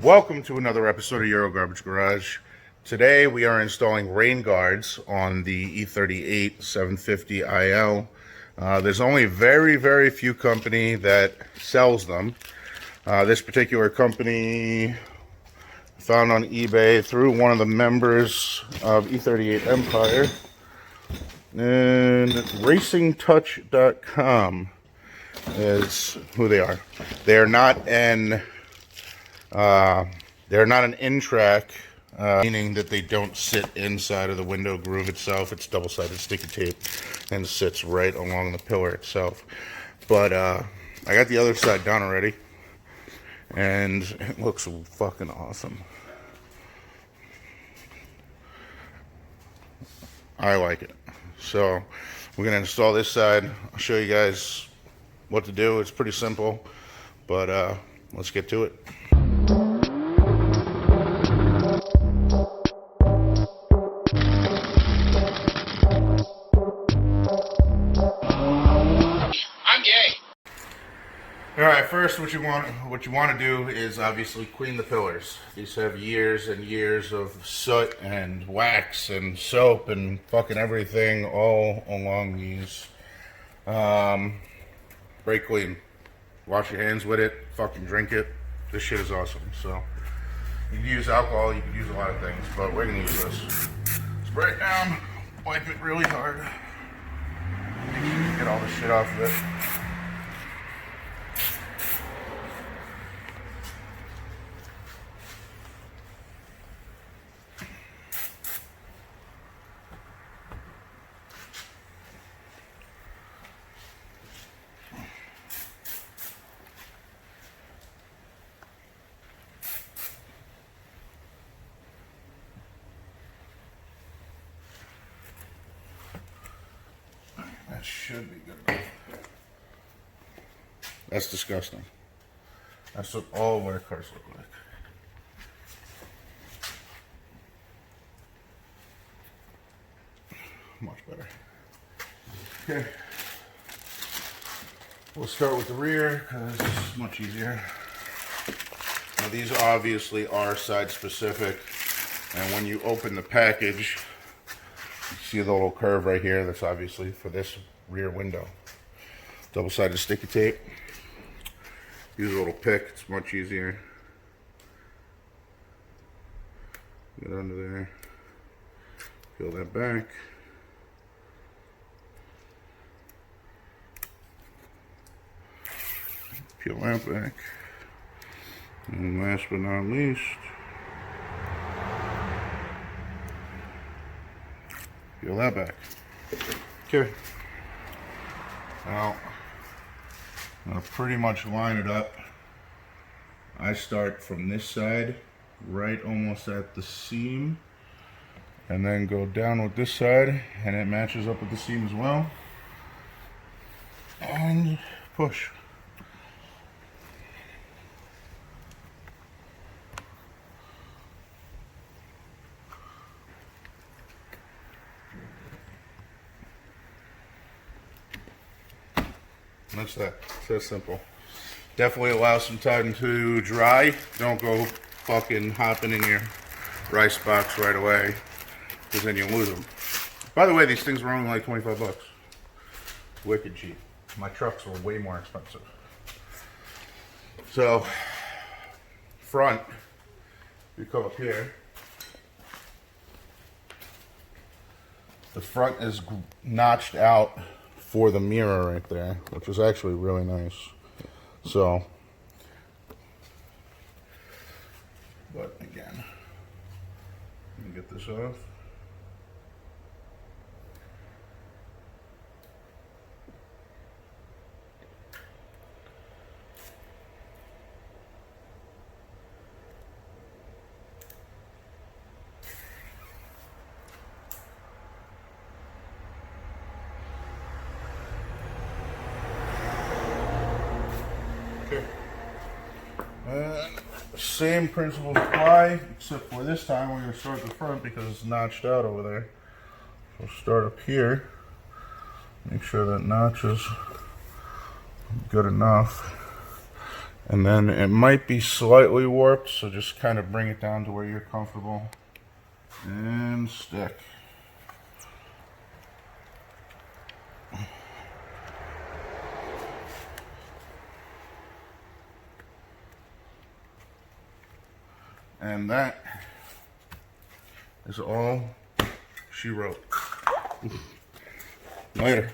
Welcome to another episode of Euro Garbage Garage. Today we are installing rain guards on the E38 750 IL. There's only very few company that sells them. This particular company found on eBay through one of the members of E38 Empire, and racingtouch.com is who they are. They're not an in-track, meaning that they don't sit inside of the window groove itself. It's double-sided sticky tape and sits right along the pillar itself. But I got the other side done already, and it looks fucking awesome. I like it. So we're gonna install this side. I'll show you guys what to do. It's pretty simple, but let's get to it. All right, first what you want to do is obviously clean the pillars. These have years and years of soot and wax and soap and fucking everything all along these. Brake clean. Wash your hands with it, fucking drink it. This shit is awesome. So you can use alcohol, you can use a lot of things, but we're gonna use this. Spray it down, wipe it really hard. Make sure you get all the shit off of it. That should be good enough. That's disgusting. That's what all white cars look like. Much better. Okay. We'll start with the rear because it's much easier. Now these obviously are side specific, and when you open the package, you see the little curve right here. That's obviously for this rear window. Double-sided sticky tape. Use a little pick. It's much easier. Get under there. Peel that back. Peel that back. And last but not least, peel that back. Okay. Now, I'm going to pretty much line it up. I start from this side, right almost at the seam, and then go down with this side, and it matches up with the seam as well. And push. That's that. It's that simple. Definitely allow some time to dry. Don't go fucking hopping in your rice box right away, because then you lose them. By the way, these things were only like 25 bucks. Wicked cheap. My trucks were way more expensive. So, front, you come up here. The front is notched out for the mirror right there, which is actually really nice. So, but again, let me get this off. Okay. Same principles apply, except for this time we're going to start at the front because it's notched out over there. We'll start up here. Make sure that notch is good enough. And then it might be slightly warped, so just kind of bring it down to where you're comfortable and stick. And that is all she wrote. Later.